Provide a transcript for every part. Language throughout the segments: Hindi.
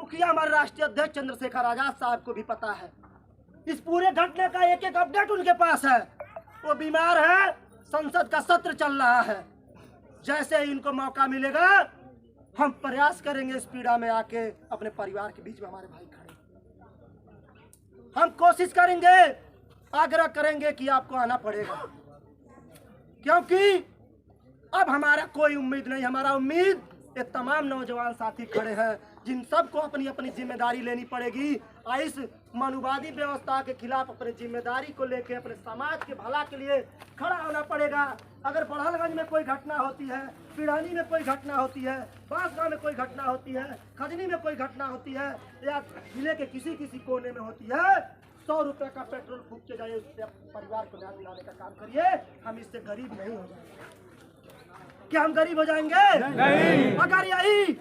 मुखिया हमारे राष्ट्रीय अध्यक्ष चंद्रशेखर आजाद साहब को भी पता है। इस पूरे घटना का एक एक अपडेट उनके पास है। वो बीमार है, संसद का सत्र चल रहा है। जैसे ही इनको मौका मिलेगा हम प्रयास करेंगे इस पीड़ा में आके अपने परिवार के बीच में हमारे भाई खड़े। हम कोशिश करेंगे, आग्रह करेंगे कि आपको आना पड़ेगा, क्योंकि अब हमारा कोई उम्मीद नहीं। हमारा उम्मीद ये तमाम नौजवान साथी खड़े हैं जिन सबको अपनी अपनी जिम्मेदारी लेनी पड़ेगी और इस मनुवादी व्यवस्था के खिलाफ अपनी जिम्मेदारी को लेकर अपने समाज के भला के लिए खड़ा होना पड़ेगा। अगर बड़हलगंज में कोई घटना होती है, पिड़ानी में कोई घटना होती है, बांसगांव में कोई घटना होती है, खजनी में कोई घटना होती है या जिले के किसी किसी कोने में होती है, 100 रुपए का पेट्रोल फूक के जाइए, उससे परिवार को ध्यान दिलाने का काम करिए। हम इससे गरीब नहीं हो जाएंगे। क्या हम गरीब हो जाएंगे? नहीं। अगर यही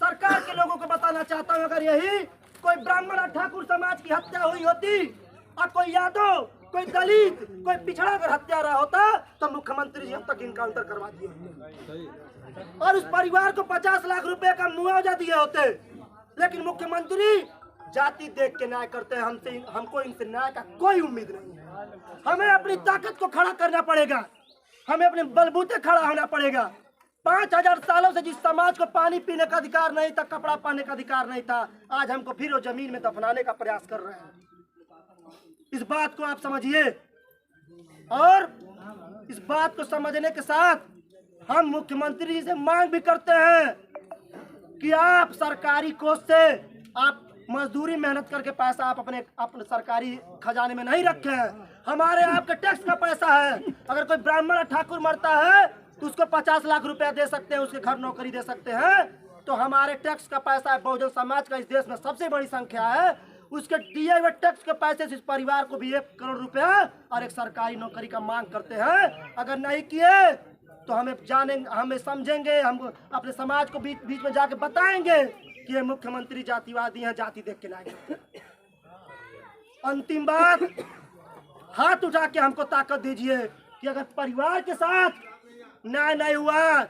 सरकार के लोगों को बताना चाहता हूँ, अगर यही कोई ब्राह्मण और ठाकुर समाज की हत्या हुई होती और कोई यादव, कोई दलित, कोई पिछड़ा अगर हत्या रहा होता तो मुख्यमंत्री जी अब तक इनकाउंटर करवा दिए होते और उस परिवार को 50 लाख रुपए का मुआवजा दिए होते। लेकिन मुख्यमंत्री जाति देख के न्याय करते हैं। हमको इनसे न्याय का कोई उम्मीद नहीं है। हमें अपनी ताकत को खड़ा करना पड़ेगा, हमें अपने बलबूते खड़ा होना पड़ेगा। 5000 सालों से जिस समाज को पानी पीने का अधिकार नहीं था, कपड़ा पहनने का अधिकार नहीं था, आज हमको फिर वो जमीन में दफनाने का प्रयास कर रहे हैं। इस बात को आप समझिए और इस बात को समझने के साथ हम मुख्यमंत्री जी से मांग भी करते हैं कि आप सरकारी कोष से आप मजदूरी मेहनत करके पैसा आप अपने सरकारी खजाने में नहीं रखे हैं। हमारे आपके टैक्स का पैसा है। अगर कोई ब्राह्मण या ठाकुर मरता है तो उसको 50 लाख रुपया दे सकते हैं, उसके घर नौकरी दे सकते हैं। तो हमारे टैक्स का पैसा है, बहुजन समाज का इस देश में सबसे बड़ी संख्या है, उसके दिए हुए टैक्स के पैसे से इस परिवार को भी 1 करोड़ रुपया और एक सरकारी नौकरी का मांग करते हैं। अगर नहीं किए तो हमें समझेंगे, हम अपने समाज को बीच में जाके बताएंगे कि ये मुख्यमंत्री जातिवादी हैं, जाति देख के नहीं। अंतिम बात, हाथ उठा के हमको ताकत दीजिए कि अगर परिवार के साथ न्याय नहीं हुआ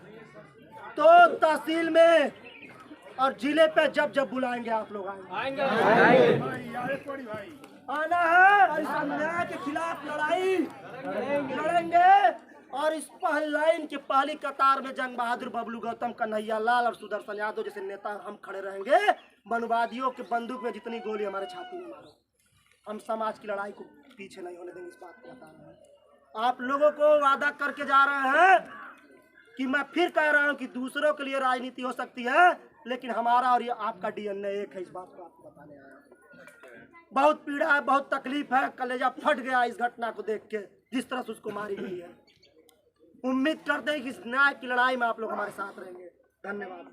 तो तहसील में और जिले पे जब जब बुलाएंगे आप लोग आएंगे। आना है और इस अन्याय के खिलाफ लड़ाई लड़ेंगे और इस पहली लाइन की पहली कतार में जंग बहादुर, बबलू गौतम, कन्हैया लाल और सुदर्शन यादव जैसे नेता हम खड़े रहेंगे। मनुवादियों के बंदूक में जितनी गोली हमारे छाती में मारो, हम समाज की लड़ाई को पीछे नहीं होने देंगे। इस बात को बता रहे हैं, आप लोगों को वादा करके जा रहे हैं कि मैं फिर कह रहा हूं कि दूसरों के लिए राजनीति हो सकती है लेकिन हमारा और ये आपका डीएनए एक है। इस बात को आपको बताने आया हूं। बहुत पीड़ा है, बहुत तकलीफ है, कलेजा फट गया इस घटना को देख के जिस तरह से उसको मारी गई है। उम्मीद करते हैं कि इस न्याय की लड़ाई में आप लोग हमारे साथ रहेंगे। धन्यवाद।